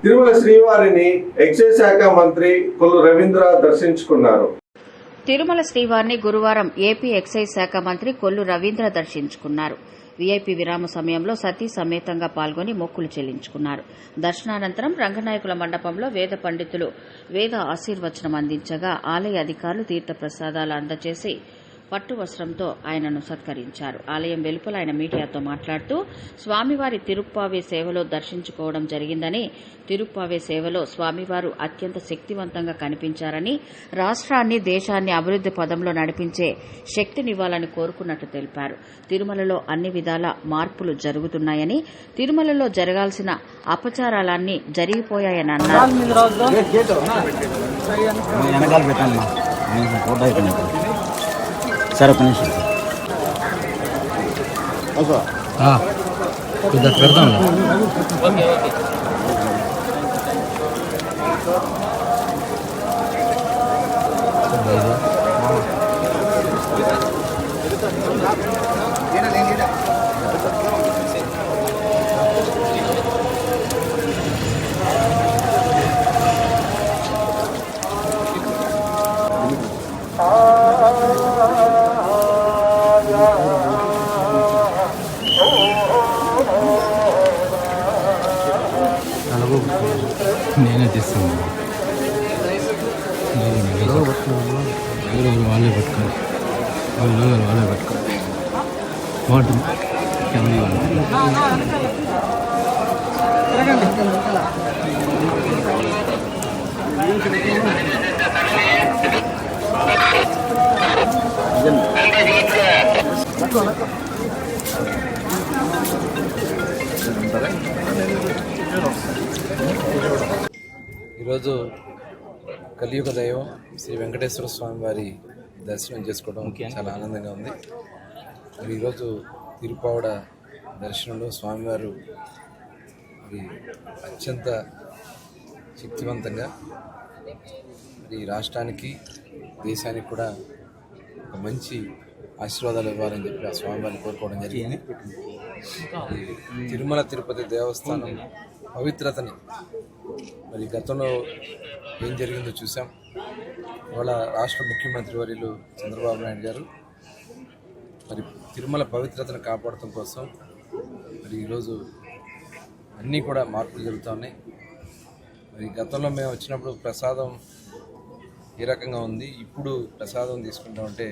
తిరుమల శ్రీవారిని ఎక్సైజ్ శాఖ మంత్రి కొల్లు రవీంద్ర దర్శించుకున్నారు. తిరుమల శ్రీవారిని గురువారం ఏపీ ఎక్సైజ్ శాఖ మంత్రి కొల్లు రవీంద్ర దర్శించుకున్నారు. వీఐపీ విరామ సమయంలో సతీ సమేతంగా పాల్గొని మొక్కులు చెల్లించుకున్నారు. దర్శనానంతరం రంగనాయకుల మండపంలో వేద పండితులు వేద ఆశీర్వచనం అందించగా ఆలయ అధికారులు తీర్థ ప్రసాదాలు అందజేసి పట్టు వస్త్రంతో ఆయనను సత్కరించారు. ఆలయం వెలుపల ఆయన మీడియాతో మాట్లాడుతూ స్వామివారి తిరుప్పావే సేవలో దర్శించుకోవడం జరిగిందని, తిరుప్పావే సేవలో స్వామివారు అత్యంత శక్తివంతంగా కనిపించారని, రాష్ట్రాన్ని దేశాన్ని అభివృద్ది పదంలో నడిపించే శక్తినివ్వాలని కోరుకున్నట్టు తెలిపారు. తిరుమలలో అన్ని విధాల మార్పులు జరుగుతున్నాయని, తిరుమలలో జరగాల్సిన అపచారాలన్నీ జరిగిపోయాయని అన్నారు. सर अपने हाँ इधर करता हूँ నేనే చేస్తాను. వాళ్ళే పట్టుకోవాలి, వాళ్ళే పట్టుకోవాలి. బాగుంటుంది ఫ్యామిలీ వాళ్ళు. ఈరోజు కలియుగ దైవం శ్రీ వెంకటేశ్వర స్వామి వారి దర్శనం చేసుకోవడం చాలా ఆనందంగా ఉంది. మరి ఈరోజు తిరుపావడ దర్శనంలో స్వామివారు మరి అత్యంత శక్తివంతంగా మరి రాష్ట్రానికి దేశానికి కూడా ఒక మంచి ఆశీర్వాదాలు ఇవ్వాలని చెప్పి ఆ స్వామివారిని కోరుకోవడం జరిగింది. తిరుమల తిరుపతి దేవస్థానం పవిత్రతని మరి గతంలో ఏం జరిగిందో చూసాం. ఇవాళ రాష్ట్ర ముఖ్యమంత్రి వర్యులు చంద్రబాబు నాయుడు గారు మరి తిరుమల పవిత్రతను కాపాడటం కోసం మరి ఈరోజు అన్నీ కూడా మార్పులు జరుగుతూ ఉన్నాయి. మరి గతంలో మేము వచ్చినప్పుడు ప్రసాదం ఏ రకంగా ఉంది, ఇప్పుడు ప్రసాదం తీసుకుంటామంటే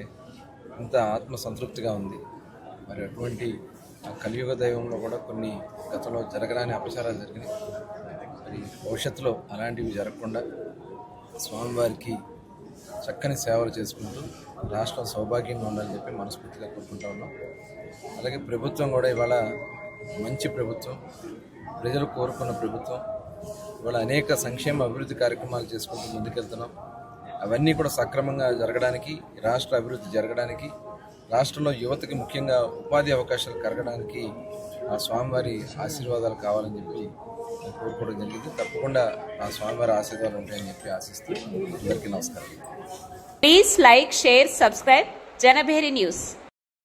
ఇంత ఆత్మ సంతృప్తిగా ఉంది. మరి అటువంటి కలియుగ దైవంలో కూడా కొన్ని గతంలో జరగరాని అపచారాలు జరిగినాయి. మరి భవిష్యత్తులో అలాంటివి జరగకుండా స్వామివారికి చక్కని సేవలు చేసుకుంటూ రాష్ట్రం సౌభాగ్యంగా ఉండాలని చెప్పి మనస్ఫూర్తిగా కోరుకుంటా ఉన్నాం. అలాగే ప్రభుత్వం కూడా ఇవాళ మంచి ప్రభుత్వం, ప్రజలు కోరుకున్న ప్రభుత్వం. ఇవాళ అనేక సంక్షేమ అభివృద్ధి కార్యక్రమాలు చేసుకుంటూ ముందుకెళ్తున్నాం. అవన్నీ కూడా సక్రమంగా జరగడానికి, రాష్ట్ర అభివృద్ధి జరగడానికి, రాష్ట్రంలో యువతకి ముఖ్యంగా ఉపాధి అవకాశాలు కలగడానికి ఆ స్వామివారి ఆశీర్వాదాలు కావాలని చెప్పి కోరుకోవడం జరిగింది. తప్పకుండా ఆ స్వామివారి ఆశీర్వాదాలు ఉంటాయని చెప్పి ఆశిస్తూ అందరికీ నమస్కారం. Please like, share, subscribe Janabheri news.